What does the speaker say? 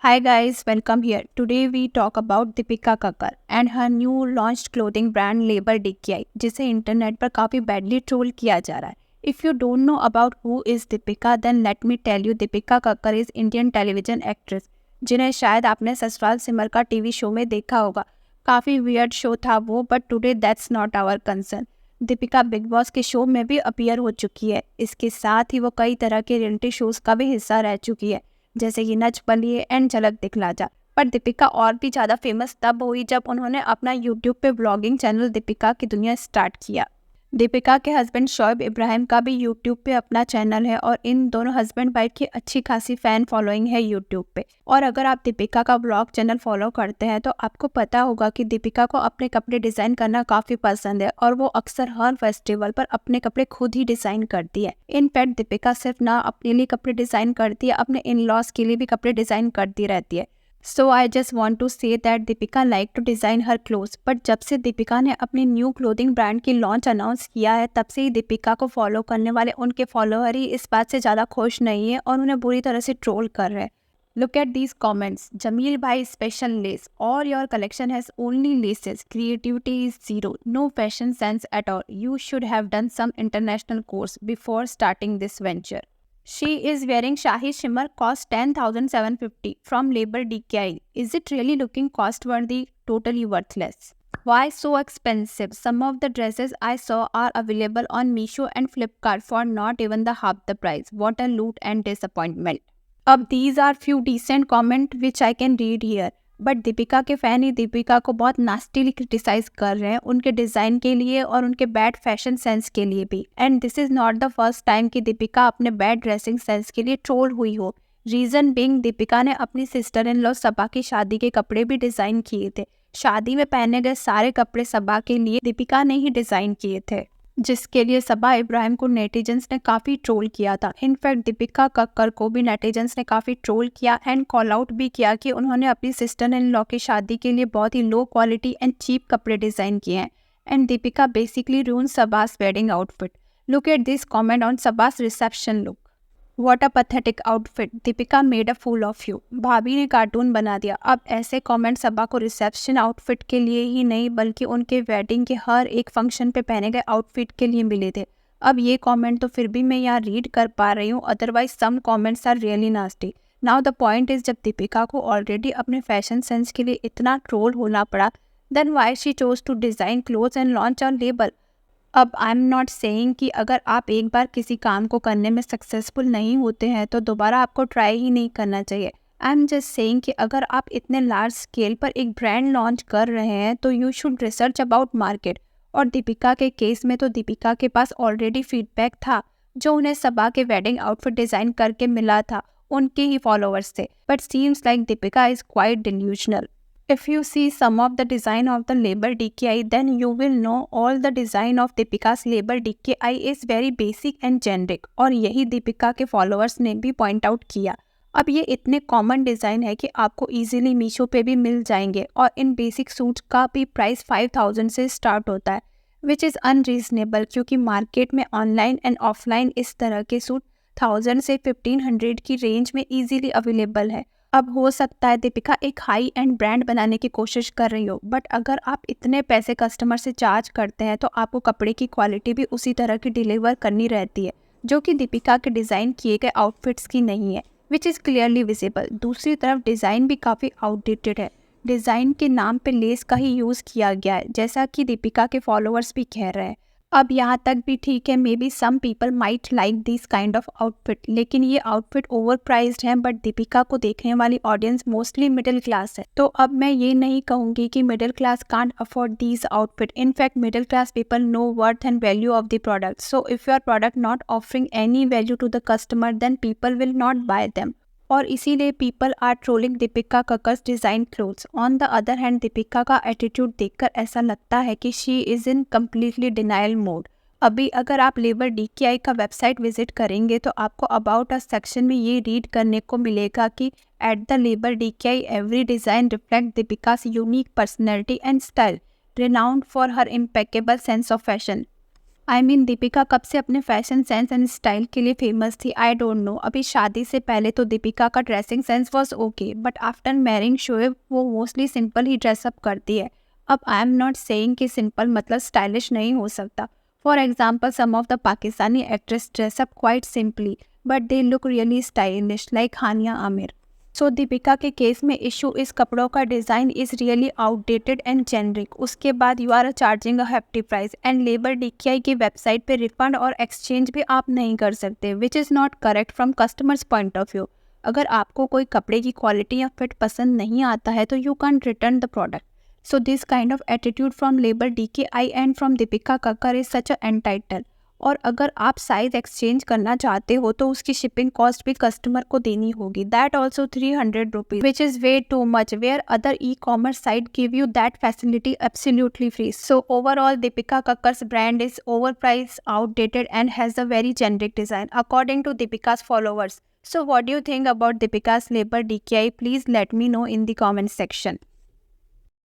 Hi guys, welcome here. Today we talk about Deepika Kakkar and her new launched clothing brand label DKI, जिसे internet पर काफ़ी badly troll किया जा रहा है. If you don't know about who is Deepika, then let me tell you, Deepika Kakkar is Indian television actress, जिन्हें शायद आपने ससुराल सिमर का टीवी शो में देखा होगा. काफ़ी वियर्ड शो था वो, but today that's not our concern. Deepika Bigg Boss के शो में भी अपीयर हो चुकी है. इसके साथ ही वो कई तरह के रियलिटी शोज़ का भी हिस्सा रह चुकी है, जैसे कि नच बलिए एंड झलक दिखला जा. पर दीपिका और भी ज़्यादा फेमस तब हुई जब उन्होंने अपना यूट्यूब पे ब्लॉगिंग चैनल दीपिका की दुनिया स्टार्ट किया. दीपिका के हस्बैंड शोएब इब्राहिम का भी यूट्यूब पे अपना चैनल है और इन दोनों हस्बैंड वाइफ की अच्छी खासी फ़ैन फॉलोइंग है यूट्यूब पे. और अगर आप दीपिका का ब्लॉग चैनल फॉलो करते हैं तो आपको पता होगा कि दीपिका को अपने कपड़े डिज़ाइन करना काफ़ी पसंद है और वो अक्सर हर फेस्टिवल पर अपने कपड़े खुद ही डिज़ाइन करती है. इनफैक्ट दीपिका सिर्फ ना अपने लिए कपड़े डिज़ाइन करती है, अपने इन लॉज के लिए भी कपड़े डिज़ाइन करती रहती है. So I just want to say that Deepika like to design her clothes. But जब से दीपिका ने अपनी न्यू क्लोथिंग ब्रांड की लॉन्च अनाउंस किया है, तब से ही दीपिका को फॉलो करने वाले उनके फॉलोअर ही इस बात से ज़्यादा खुश नहीं है और उन्हें बुरी तरह से ट्रोल कर रहे हैं. Look at these comments. Jamil bhai special lace. All your collection has only laces. Creativity is zero. No fashion sense at all. You should have done some international course before starting this venture. She is wearing Shahi shimmer, cost 10,750 from label DKI. Is it really looking cost worthy? Totally worthless. Why so expensive? Some of the dresses I saw are available on Meesho and Flipkart for not even the half the price. What a loot and disappointment. अब these are few decent comment which I can read here. But Deepika के fan ही दीपिका को बहुत नास्टीली criticise कर रहे हैं उनके design के लिए और उनके बैड फैशन सेंस के लिए भी. And this is not the first time कि दीपिका अपने बैड ड्रेसिंग सेंस के लिए ट्रोल हुई हो. रीज़न बीइंग दीपिका ने अपनी सिस्टर इन लॉ सबा की शादी के कपड़े भी डिज़ाइन किए थे. शादी में पहने गए सारे कपड़े सबा के लिए दीपिका ने ही डिज़ाइन किए थे, जिसके लिए सबा इब्राहिम को नेटिजन्स ने काफ़ी ट्रोल किया था. इनफैक्ट दीपिका कक्कर को भी नेटिजन्स ने काफ़ी ट्रोल किया एंड कॉल आउट भी किया कि उन्होंने अपनी सिस्टर इन लॉ की शादी के लिए बहुत ही लो क्वालिटी एंड चीप कपड़े डिज़ाइन किए हैं. And Deepika basically ruin Saba's wedding outfit. Look at this comment on Saba's reception look. What a pathetic outfit. Deepika made a fool of you. भाभी ने कार्टून बना दिया. अब ऐसे कमेंट सबा को रिसेप्शन आउटफिट के लिए ही नहीं बल्कि उनके वेडिंग के हर एक फंक्शन पे पहने गए आउटफिट के लिए मिले थे. अब ये कमेंट तो फिर भी मैं यहाँ रीड कर पा रही हूँ, otherwise some comments are really nasty. Now the point is, जब दीपिका को ऑलरेडी अपने फैशन सेंस के लिए इतना ट्रोल होना पड़ा, then why she chose to design clothes and launch a label. अब आई एम नॉट सेइंग कि अगर आप एक बार किसी काम को करने में सक्सेसफुल नहीं होते हैं तो दोबारा आपको ट्राई ही नहीं करना चाहिए. आई एम जस्ट सेइंग कि अगर आप इतने लार्ज स्केल पर एक ब्रांड लॉन्च कर रहे हैं तो you should research about market. और दीपिका के केस में तो दीपिका के पास ऑलरेडी फीडबैक था जो उन्हें सबा के वेडिंग आउटफिट डिज़ाइन करके मिला था उनके ही फॉलोअर्स से. But seems like Deepika is quite delusional. If you see some of the design of the label DKI, then you will know all the design of Deepika's label DKI is very basic and generic. और यही दीपिका के followers ने भी point out किया. अब ये इतने common design है कि आपको इजीली मीशो पे भी मिल जाएंगे और इन बेसिक सूट्स का भी प्राइस 5,000 से स्टार्ट होता है, विच इज़ अनरीजनेबल क्योंकि मार्केट में ऑनलाइन एंड ऑफलाइन इस तरह के सूट 1000 से 1500 की रेंज में ईजीली अवेलेबल है. अब हो सकता है दीपिका एक हाई एंड ब्रांड बनाने की कोशिश कर रही हो, बट अगर आप इतने पैसे कस्टमर से चार्ज करते हैं तो आपको कपड़े की क्वालिटी भी उसी तरह की डिलीवर करनी रहती है जो कि दीपिका के डिज़ाइन किए गए आउटफिट्स की नहीं है, विच इज़ क्लियरली विजिबल. दूसरी तरफ डिज़ाइन भी काफ़ी आउटडेटेड है. डिज़ाइन के नाम पे लेस का ही यूज़ किया गया है, जैसा कि दीपिका के फॉलोअर्स भी कह रहे हैं. अब यहाँ तक भी ठीक है, maybe some people might like this kind of outfit, लेकिन ये आउटफिट ओवर प्राइज्ड हैं. बट दीपिका को देखने वाली ऑडियंस मोस्टली मिडिल क्लास है, तो अब मैं ये नहीं कहूँगी कि middle class can't afford these outfit. In fact middle class people know worth and value of the product. So if your product not offering any value to the customer, then people will not buy them. और इसीलिए people are trolling Deepika Kakkar's design clothes. On the other hand Deepika का attitude देखकर ऐसा लगता है कि she is in completely denial mode. अभी अगर आप लेबल DKI का वेबसाइट विजिट करेंगे तो आपको अबाउट अस सेक्शन में ये रीड करने को मिलेगा कि at the label DKI every design reflect Deepika's unique personality and style, renowned for her impeccable sense of fashion. I mean Deepika कब से अपने फैशन सेंस एंड स्टाइल के लिए फेमस थी, आई डोंट नो। अभी शादी से पहले तो दीपिका का dressing sense was okay, but after marrying Shoaib वो मोस्टली सिंपल ही ड्रेसअप करती है। अब आई एम नॉट सेइंग कि सिंपल मतलब स्टाइलिश नहीं हो सकता। For example some of the Pakistani actress dress up quite simply but they look really stylish like Hania Aamir. So Deepika के केस में इशू इस कपड़ों का design is really outdated and generic. उसके बाद you are charging a hefty price and labour DKI की website पे refund और एक्सचेंज भी आप नहीं कर सकते, which is not correct from customers point of view. अगर आपको कोई कपड़े की क्वालिटी या फिट पसंद नहीं आता है तो you can return the product. So this kind of attitude from label DKI and from Deepika Kakkar is such a entitle. और अगर आप साइज एक्सचेंज करना चाहते हो तो उसकी शिपिंग कॉस्ट भी कस्टमर को देनी होगी, that also 300 rupees, which is way too much, where other e commerce site give you that facility absolutely free. So overall Deepika Kakkar's brand is overpriced, outdated and has a very generic design according to Deepika's followers. So what do you think about Deepika's label DKI? Please let me know in the comment section.